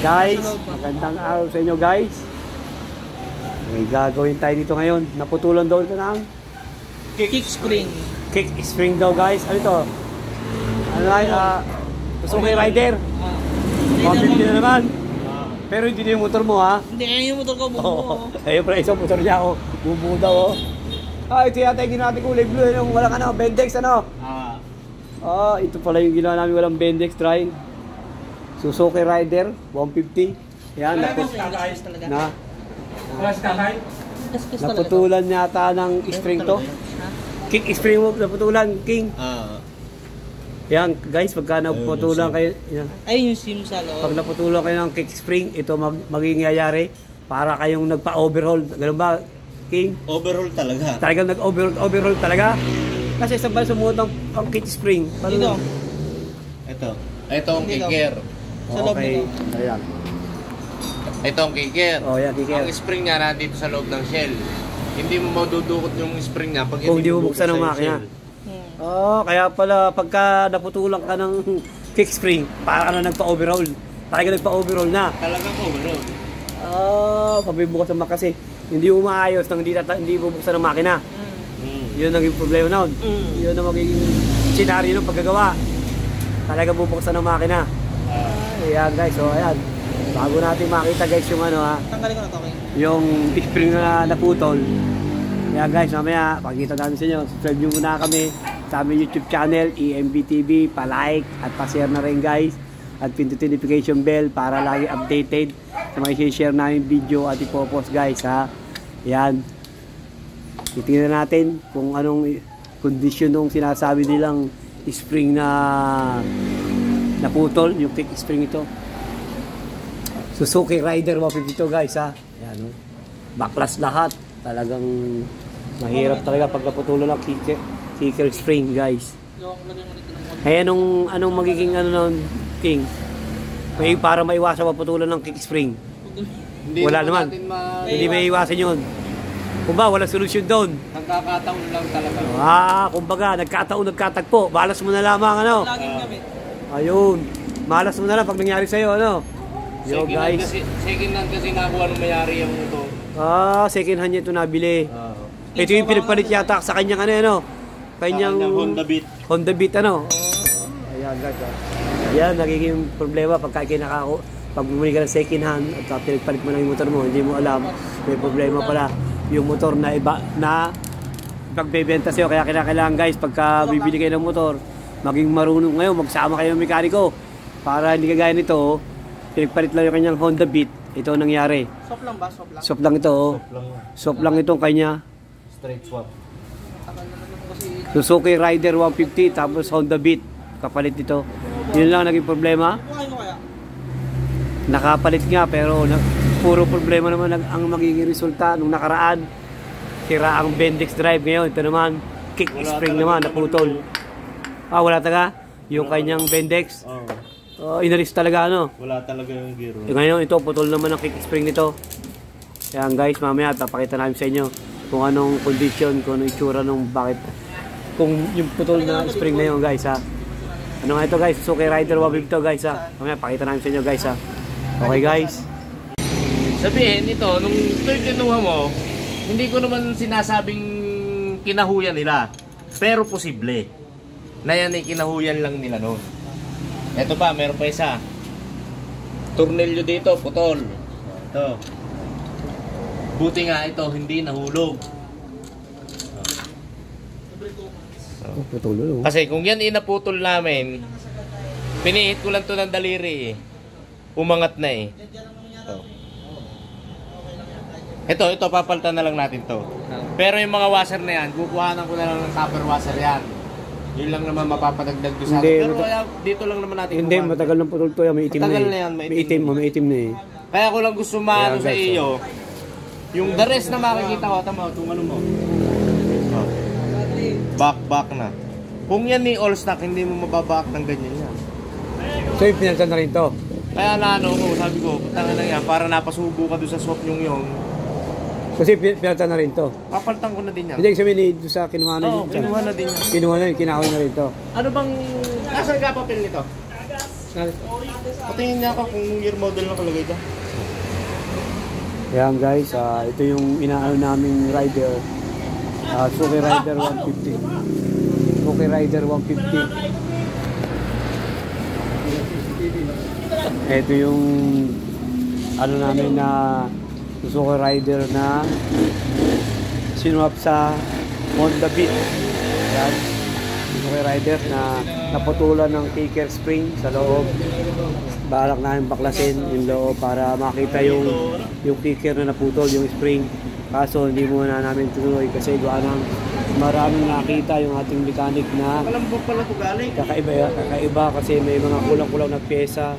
Guys, magandang araw sa inyo guys. May gagawin tayo dito ngayon. Naputulan daw ito ng kick spring. Kick spring daw guys. Ano ito? Ano ay? Suzuki Rider. 150 na naman. Pero hindi na yung motor mo ha. Hindi kaya yung motor ko bubuo. Ayun pala isang motor niya ako. Bubuo daw oh. Ito yata yung ginawa natin kulay blue. Yung walang ano, Bendex ano. Ito pala yung ginawa namin walang Bendex drive. Suzuki Rider 150. Yan, naputulan yata ng spring to. Kick spring mo, naputulan, King. Yan, guys, pagka naputulan kayo, yan. Ay, yung sim sa loob. Pag naputulan kayo ng kick spring, ito magiging yayari para kayong nagpa-overhaul. Ganun ba, King? Overhaul talaga. Talagang nag-overhaul talaga. Kasi isang bala sumuot ng kick spring. Dito. Ito ang kicker. Okay, ayan. Ito ang kicker. Oh, yan, kicker. Ang spring niya nandito sa loob ng shell. Hindi mo madudukot yung spring niya pag hindi mo buksan ng makina. Kaya pala pagka naputulan ka ng kick spring, para ka na nagpa-overhaul. Talaga nagpa-overhaul na. Talagang overhaul. Pabibukas ng makina kasi hindi umaayos nang hindi bubuksan ng makina. Yun ang problema noon. Yun ang magiging senaryo ng paggagawa. Talaga bubuksan ng makina. Ayan guys, so ayan. Bago natin makita guys yung ano ha. Tanggalin ko na to, King. Yung spring na naputol. Ayan guys, mamaya pakita namin sa inyo. Subscribe nyo muna kami sa aming YouTube channel, EMBTV. Pa-like at pa-share na rin guys. At pindutin notification bell para lagi updated sa mga share namin video at ipopost guys ha. Ayan. Titingnan natin kung anong kondisyon nung sinasabi nilang spring na naputol, yung kick spring ito. Suzuki Rider 152 guys ha. Ayan, backlash lahat. Talagang mahirap talaga pag naputulan ng kicker spring guys. Kaya anong magiging ano nun, King? May para maiwasan maputulan ng kick spring. Wala naman. Hindi may iwasan yun. Kumbaga, walang solusyon doon. Nagkakataon lang talaga. Kumbaga, nagkatagpo. Balas mo na lamang, ano? Laging gamit. Ayun. Malas mo na lang pag nangyari sa'yo, ano? Yo, guys. Second hand kasi nakuha nung mayari yung ito. Second hand niya ito nabili. Ito yung pinagpalit yata sa kanyang, ano? Kanyang Honda Beat. Honda Beat, ano? Ayan, guys. Ayan, nagiging problema pagka pag bumili ka ng second hand at pinagpalit mo na yung motor mo, hindi mo alam, may problema pala yung motor na iba na pagbebenta sa'yo. Kaya kailangan guys, pagka bibili kayo ng motor, maging marunong ngayon, magsama kayo ng mekaniko para hindi kagaya nito, pinagpalit lang yung kanyang Honda Beat. Ito ang nangyari. Soft lang ba? Soft lang? Soft lang ito. Soft lang itong kanya. Straight swap. Suzuki Rider 150 tapos Honda Beat kapalit dito. Yun lang naging problema. Bukain mo kaya? Nakapalit nga pero puro problema naman ang magiging resulta nung nakaraan. Sira ang Bendex drive ngayon. Ito naman, kick spring naman, naputol. Wala talaga? Yung kanyang Bendex? Inalis talaga ano? Wala talaga yung gear. Ngayon ito, putol naman ang kick spring nito. Kaya guys, mamaya papakita namin sa inyo kung anong condition, kung anong itsura nung bakit. Kung yung putol na spring na yun guys ha. Ano nga ito guys, Suzuki Rider 152 guys ha. Mamaya pakita namin sa inyo guys ha. Okay guys. Sabihin ito, nung ito yung kinuha mo, hindi ko naman sinasabing kinahuyan nila. Pero posible na yan ay kinahuyan lang nila noon. Ito pa, meron pa isa. Tornilyo dito, putol. Ito. Buti nga ito, hindi nahulog. Putol. Kasi kung yan inaputol namin, pinihit ko lang to ng daliri eh. Umangat na eh. Ito, papalitan na lang natin to. Pero yung mga washer na yan, kukuhanan ko na lang ng copper washer yan. Yun lang naman mapapadagdag doon sa atin. Pero kaya dito lang naman natin hindi, kukuhanan. Matagal ng putol to yan, may itim matagal na eh. Na yan, may itim na eh. Kaya ko lang gusto maano sa iyo, yung the rest na makikita ko, tama, itong ano mo. Back na. Kung yan ni all stock, hindi mo mababack ng ganyan yan. So yung pinalitan na rin to? Kaya na ano ko, sabi ko, putang na yan, para napasubo ka doon sa swap yung Kasi pinalitan na rin to. Papalitan ko na din yan. Hindi sabihin doon sa kinuha na Oo, kinuha na din yan. Kinuha na rin, kinakaw na rin to. Ano bang, nasaan ka papel nito? Patingin niya ako kung year model na kalagay doon. Ayan guys, ito yung inaano naming rider. Suzuki Rider 150. Suzuki Rider 150. Ito yung ano namin na Suzuki Rider na sinuwap sa Honda Beat. Ayan. Suzuki Rider na naputulan ng kicker spring sa loob. Balak namin baklasin yung loob para makita yung kicker na naputol, yung spring. Kaso hindi muna namin tuloy kasi gawa ng maraming nakita yung ating mechanic na Malambot pala ito galing. kakaiba kasi may mga kulang-kulang na pyesa.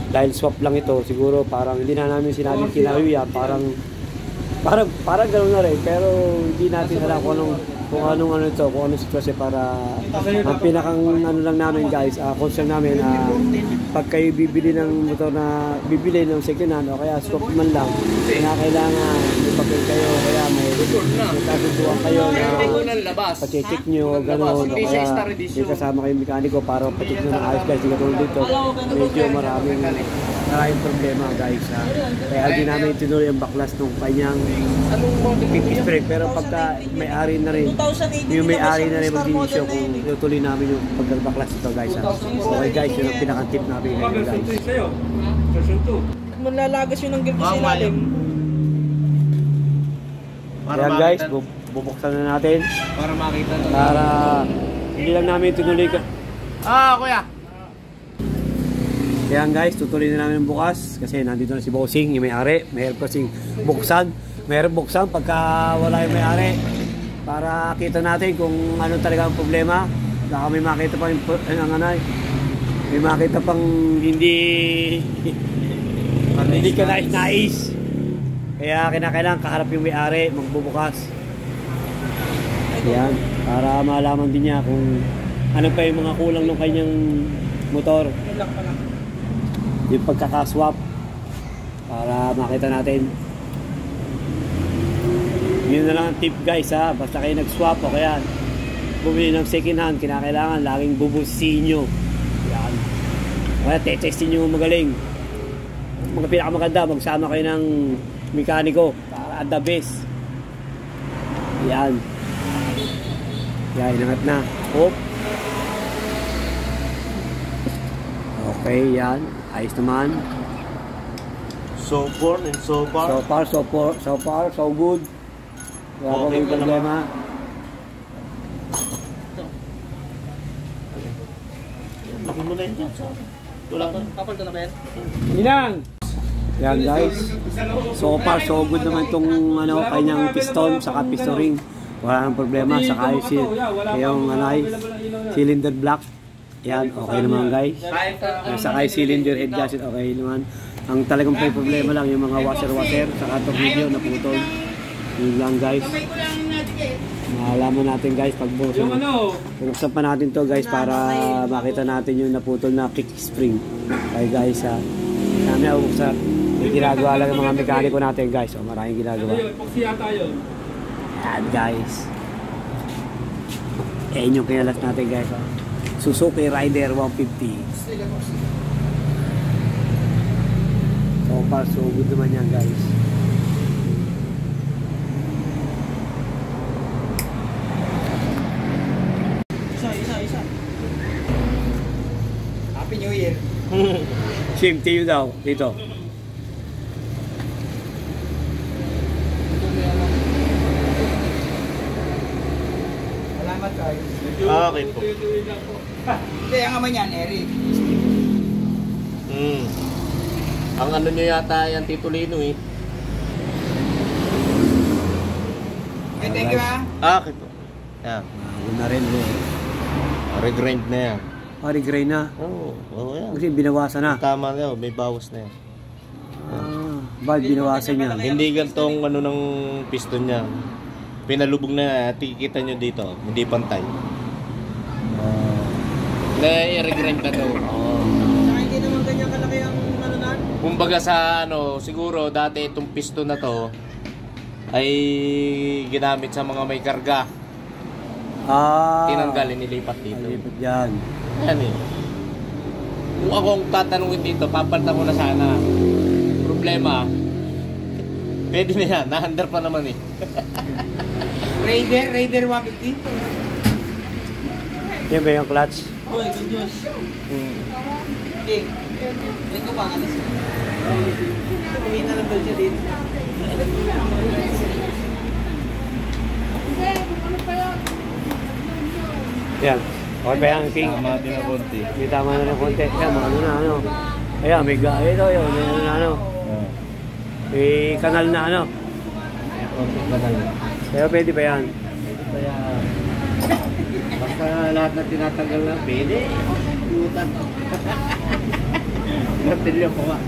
Dahil swap lang ito, siguro parang hindi na namin sinabing kinahuya, parang gano'n na rin, pero hindi natin alam kung anong sitwasyon para ang pinakang ano lang namin guys, concern namin pag kayo bibili ng motor na bibili ng second hand o kaya swap man lang, kailangan may papel kayo, kaya may kasunduan kayo na pacheck nyo, gano'n, o kaya may kasama kayong mekaniko para pacheck nyo ng ayos guys. Hindi katulad dito, medyo maraming problema guys. Kaya hindi namin tinuloy ang baklas ng kanyang kick spring, pero pagka may-ari na rin, yung may-ari na rin mag-inisyo kung tutuloy namin yung pagbaklas ito guys. Okay guys, yun ang pinaka-tip namin ngayon guys. Manlalagas yun ng gildo sa ilalim. Ayan guys, bubuksan na natin Para makita na. para hindi lang namin tinuloy ka. Kuya. Ayan guys, tutuloy na namin bukas kasi nandito na si Bossing, yung may-ari. Mayroon kasing buksan. Mayroon buksan pagka wala yung may-ari para kita natin kung ano talaga ang problema. Baka may makita pa may makita pang hindi ka nais. Kaya kinakailangan kaharap yung may-ari, magbubukas. Ayan, para malaman din niya kung ano pa yung mga kulang ng kanyang motor. Yung pagkakaswap para makita natin. Yun na lang ang tip guys ha, basta kayo nag-swap o kaya bumili ng second hand, kinakailangan laging bubusin nyo. Yan. Kaya te-testin nyo magaling. Mga pinakamaganda, magsama kayo ng mekaniko para at the best. Yan. Yan, inangat na. Hop. Okay, yan. Ayos naman. So far and so far. So good. Wala pa may problema. Lagyan mo na yun dyan. Wala ka. Kapalto na ba yan? Inang! Yan guys. So far, so good naman itong kanyang piston, saka piston ring. Wala nang problema. Saka yung cylinder block. Yan, okay naman guys. Saka yung cylinder head gasket, okay naman. Ang talagang may problema lang yung mga washer, saka tornilyo na putol. Yun lang guys. Malaman natin guys pag buksan pa natin to guys para makita natin yung naputol na kick spring. Okay guys ha. Namin ako buksan. May ginagawa lang ng mga mekaniko natin guys. O maraming ginagawa. Yan guys. Ayan yung kinalas natin guys. Suzuki Rider 150. So far so good naman yan guys. Isa. Happy New Year. Same to you daw dito. Salamat guys. Okay po. Hindi, ang ama niyan, Eric. Ang ano nyo yata yan, Titolino eh. Okay, thank you ha. Okay po. Yan. Yun na rin. Regrind na yan. Regray na. Oo, yan. Kasi binawasan na. Tama na yun, may bawas na yan. Bakit binawasan niya? Hindi gantong ano ng piston niya. Pinalubog na, tikikita nyo dito, hindi pantay. Na-regrind na to. Saka hindi naman ganyan kalaki ang ano na. Kumbaga sa siguro dati itong piston na to ay ginamit sa mga may karga. Tinanggal, inilipat dito. Lipat yan. Yan eh. Kung ako ang tatanungin dito, papalitan ko na sana. Problema, pwede na yan. Na-under pa naman eh. Raider 150. Yan ba yung clutch? Boy, good news. Okay. Hindi ko pa, alis. Uwi na lang daw siya dito. Yan. Okay ba yan, King? Tama din ang konti. May tama na ng konti. Yan, mga ano na, ano. Ayan, may gaya ito, yun. May ano na, ano. May kanal na, ano. Pero pwede ba yan? Kaya, basta lahat na tinatanggal na, pwede. Lutan. Matilyo ko nga.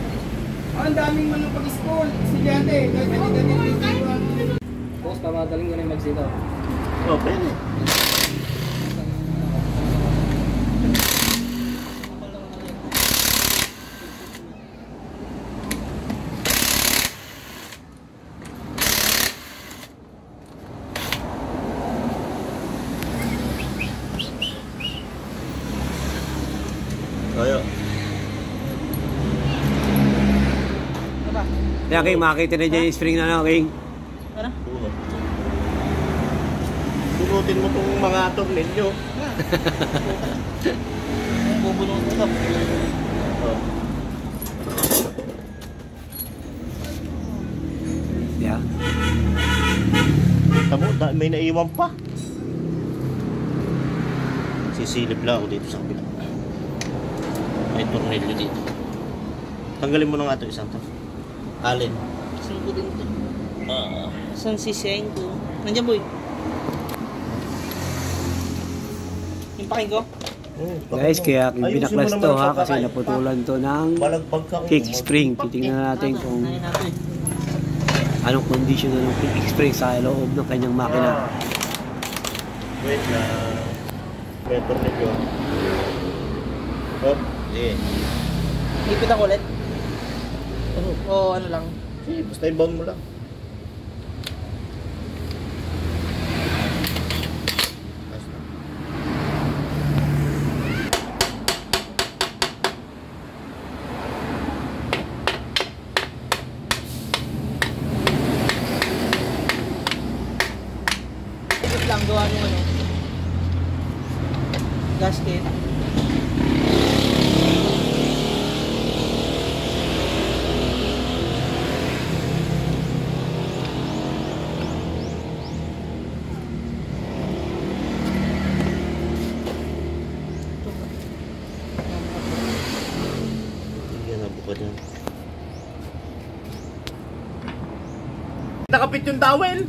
Ang daming manong pag-school. Estudyante. Ganyan. Boss, pamadaling ko na yung magsitaw. Oh, pwede. Kaya. Yan, King, makakita na dyan yung spring na, ano, King? Ano? Bunutin mo tong mga tornilyo. Bubunutin ko. Oh. Yeah. Tamo, may naiwan pa. Sisilip lang ako dito sa kabila. May tornilyo dito. Tanggalin mo na nga ito isang to. Alin? Saan ko din ito? Saan sisiyain ko? Nandiyan, boy. Yung paking ko? Guys, kaya Ayusin mo binaklas naman to, ang ha, kasi pagkakain. naputulan to ng Balagpag ka kung kick spring. Titingnan natin kung Ayun natin. anong condition na ng kick spring sa loob ng kanyang makina. Wait na. May tornilyo. Hop. Yeah. Ipit ako ulit? O ano lang? Basta i-bound mo lang. Ipit lang, gawa nung ano? Gasket. Yan, nabukod yan. Nakapit yung towel.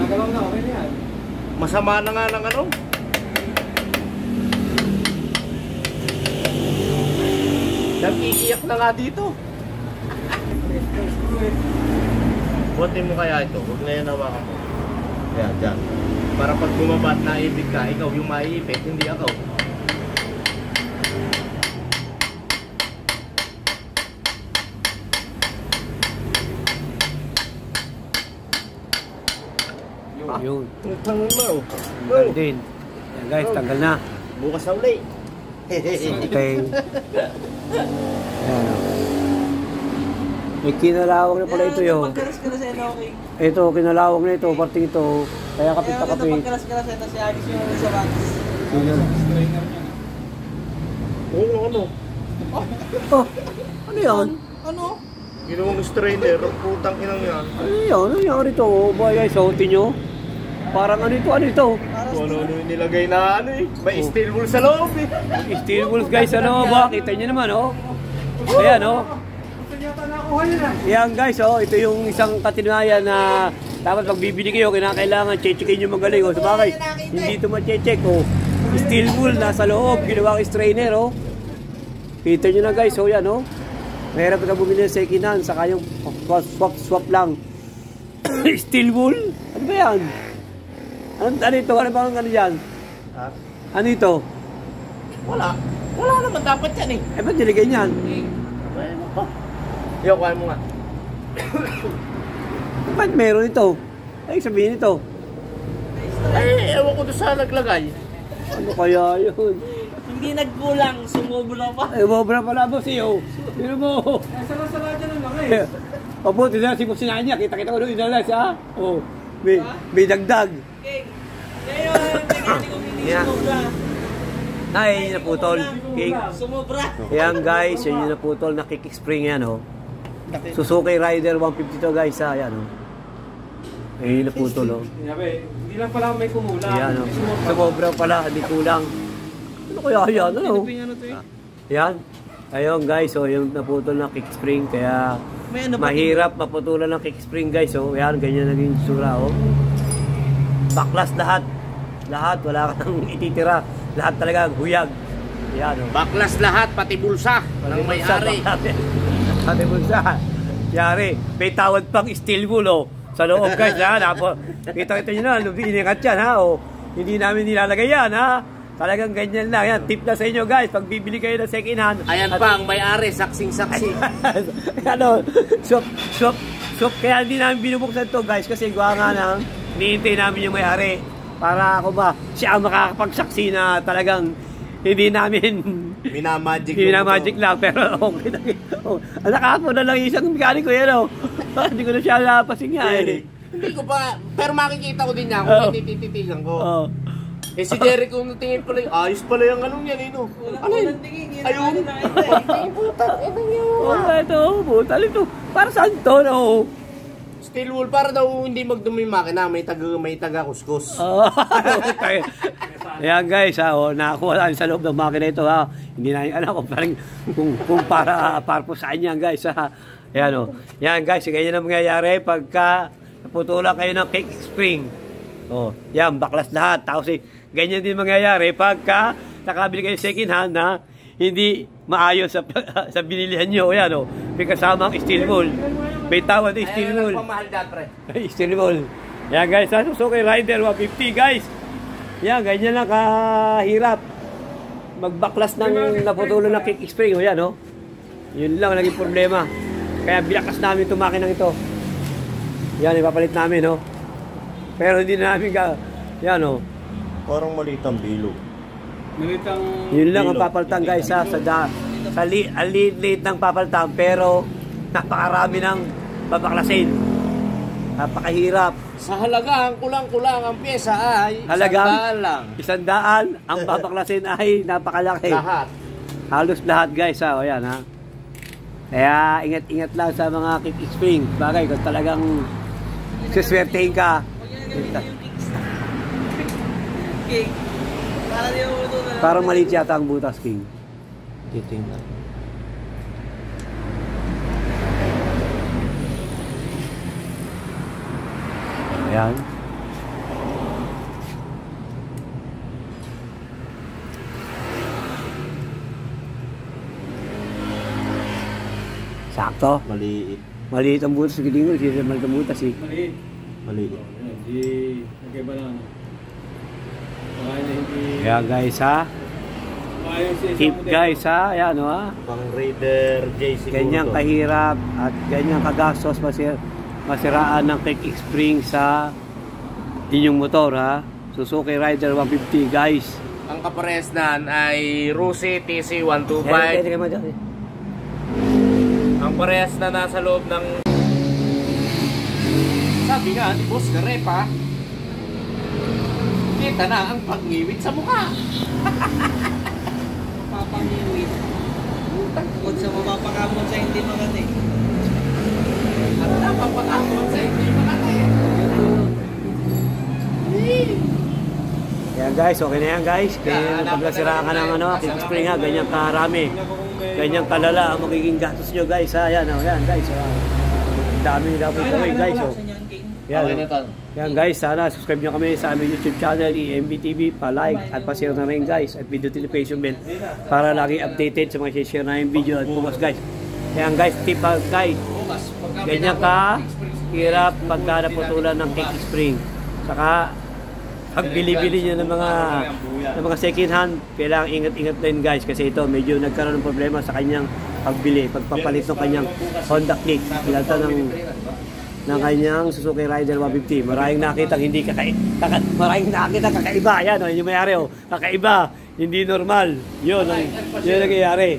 Nagalaw na, okay na yan. Masama na nga ng ano. Nag-iiyak na nga dito. Buhatin mo kaya ito. Huwag na yan hawakan mo. Kaya dyan. Para pag bumaba at naipit ka, ikaw yung maiipit, hindi ako. Yun. Tanggal mo. Tanggal din. Yan, guys, tanggal na. Bukas na uli. Okay. Ayan, oh. May kinalawag na pala ito yun. Pagkaras-karas yan, okay. Ito, kinalawag na ito, parting ito. Kaya kapit na Kaya kapit. pagkaras-karas yan, si Agis yung sa Vans. Oo, ano? Oh, ano yan? Ano? Ginawang strainer, putang inang yan. Ano yan? Ano yan rito? Oh, boy, guys, sautin nyo. Parang ano ito? Ano ito? Kung ano-ano yung nilagay na ano eh. May steel wool sa loob eh. Steel Wolf, guys, ano ba? Kita nyo naman, oh. Ayan, oh. Yan, guys, oh. Ito yung isang katinuhayan na dapat pag bibili kayo, kinakailangan check-checkin nyo magaling, oh. Sabagay, hindi ito ma-check, oh. Steel wool, nasa loob, ginawang strainer, oh. Kita nyo na, guys, oh, yan, oh. Mahirap ka bumili ng second hand, saka yung swap lang. Steel wool? Ano ba yan? Ano ito? Ano bang ano dyan? Ha? Ano ito? Wala. Wala naman dapat yan eh. Eh, ba't nilagay niyan? Ano pa? Yo, kuhain mo nga. Ba't meron ito? Ay, sabihin ito. Ay, ewan ko doon sa naglagay. Ano kaya yun? Hindi nagkulang, sumobra pa. Ay, mobra pala mo siyo. Sino mo? Sara-sara dyan ang langis. Opo, tinala si Kusinahan niya. Kita-kita ko doon inalas, ha? Oh, may dagdag. Okay. Ngayon, hindi ko hindi Yeah. sumobra. Ay, yun naputol. King. Sumobra. Yan guys, yun yung naputol na kick spring yan, oh. Suzuki Rider 152 guys, ha? Yan, oh. Ay, yun naputol, oh. Yabe, hindi lang pala may kumula. Yan, oh. Sumobra pala, hindi kulang. Ano kaya yan, ano? Yan. Ayun guys, oh, yung naputol na kick spring, kaya May ano pa? mahirap maputulan ng kick spring guys, oh. Yan, ganyan naging sura, oh. Baklas lahat. Lahat, wala ka nang ititira. Lahat talaga huyag. Yan, oh. Baklas lahat, pati bulsa ng may-ari. Pati bulsa. Yari, may tawad pang steel wool, oh. Sa loob guys, ha. Kita-kita nyo na, inikat yan, ha. Oh. Hindi namin nilalagay yan, ha. Talagang ganyan lang. Yan, tip na sa inyo guys. Pag bibili kayo ng second hand. Ayan pa ang may-ari, saksing-saksi. Ano, shop. Kaya hindi namin binubuksan to guys. Kasi gawa nga nang niintay namin yung may-ari. Para ako ba, siya ang makakapagsaksi na talagang hindi namin Minamagic lang. Pero okay na. Oh, nakapon na lang isang mekaniko yan, oh. Hindi ko na siya napasing nga, eh. Hindi ko pa, pero makikita ko din niya kung tititigan ko. Oh. Eh si Derek kung tingin pala yung ayos pala yung anong yan, eh, no? Ano yun? Ayun. Oh, ito, butal ito. Para saan to, no? Steel wool para daw hindi magdumi yung makina, may taga kuskus. Oh, okay. Ayan guys, ha, oh, nakakuha namin sa loob ng makina ito, ha. Hindi namin alam kung para po saan yan guys, ha. Ayan, oh. Yan guys, ganyan ang mangyayari pagka naputulan kayo ng kick spring. Oh, yan, baklas lahat. Tapos ganyan din mangyayari pagka nakabili kayo second hand na hindi maayos sa binilihan nyo. Ayan, oh. May kasamang steel wool. May tawad na steel wool. Ayun ang pamahal dyan, pre. Steel wool. Yan guys, sa Suzuki Rider 150 guys. Yan, ganyan lang kahirap magbaklas ng naputulan ng kick spring. O yan, oh. Yun lang naging problema. Kaya binakas namin itong makinang ito. Yan, ipapalit namin, oh. Pero hindi na namin yan, oh. Parang maliit ang bilog. Yun lang ang papalitan guys, ha. Ang liit ng papalitan, pero napakarami ng babaklasin. Napakahirap. Sa halagang kulang-kulang ang pyesa ay Halagang? 100 lang. 100, ang babaklasin ay napakalaki. Lahat. Halos lahat guys, ha. O yan, ha. Kaya ingat-ingat lang sa mga kick spring. Bagay, kung talagang suswertehin ka. King. Para di mo ito na. Parang maliit yata ang butas, King. Titingnan. Ayan. Sakto. Maliit. Maliit ang butas. Hindi mo, hindi maliit ang butas, eh. Maliit. Maliit. Hindi, nagkaiba lang. Kaya na hindi... Kaya guys, ha. Tip guys, ha. Ayan, ha. Pang Raider J siguro. Ganyang kahirap at ganyang kagastos masiraan ng kick spring sa inyong motor, ha. Suzuki Rider 150 guys. Ang kapares nan ay Rusi TC125. Ang parehas na nasa loob ng... Sabi nga ni Boss Garepa, kita na ang pag-ngiwit sa mukha. Papangiwit. Takot sa mapapakamot sa hindi makati. At napapatakot sa hindi makati. Yan guys, okay na yan guys. Kaya pag nasiraan ka ng kick spring, ha, ganyan karami. Ganyan kalala ang magiging gastos nyo guys, ha. Yan, oh, yan guys. Dami nila po kami guys, oh. Yan, Okay na to. yan guys, sana subscribe nyo kami sa aming YouTube channel, EMBTV, pa-like at pa-share na rin guys, at video notification bell para lagi updated sa mga share na yung video at bukas guys. Yan guys, tip guys, ganyan ka hirap pagka naputulan ng kick spring. Saka pag bili-bili nyo ng mga second hand, kailangan ingat-ingat din guys, kasi ito medyo nagkaroon ng problema sa kanyang pagbili, pagpapalit ng kanyang Honda Click. Ilalta ng ng kanyang Suzuki Rider 150. Maraming nakita hindi maraming nakita kakaiba. Yan, oh, yung mayari, oh. Kakaiba, hindi normal. Yun ang nangyayari.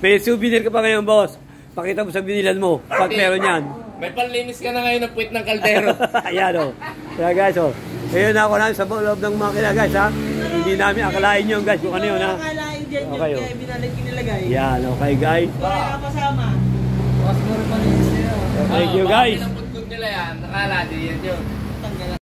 May souvenir ka pa ngayon, boss. Pakita mo sa binilan mo pag meron yan. May panlinis ka na ngayon ng puwit ng kaldero. Ayan, oh. Kaya guys, oh. Ngayon ako namin sa loob ng makina, guys, ha. Hindi namin akalain yun, guys, kung ano yun, ha. Akalain dyan yun, Okay, oh. kaya binalik nilagay. Yan, okay, guys. Wala ka pasama. Thank you, guys. Pinaputkot nila yan, nakala di yan yun.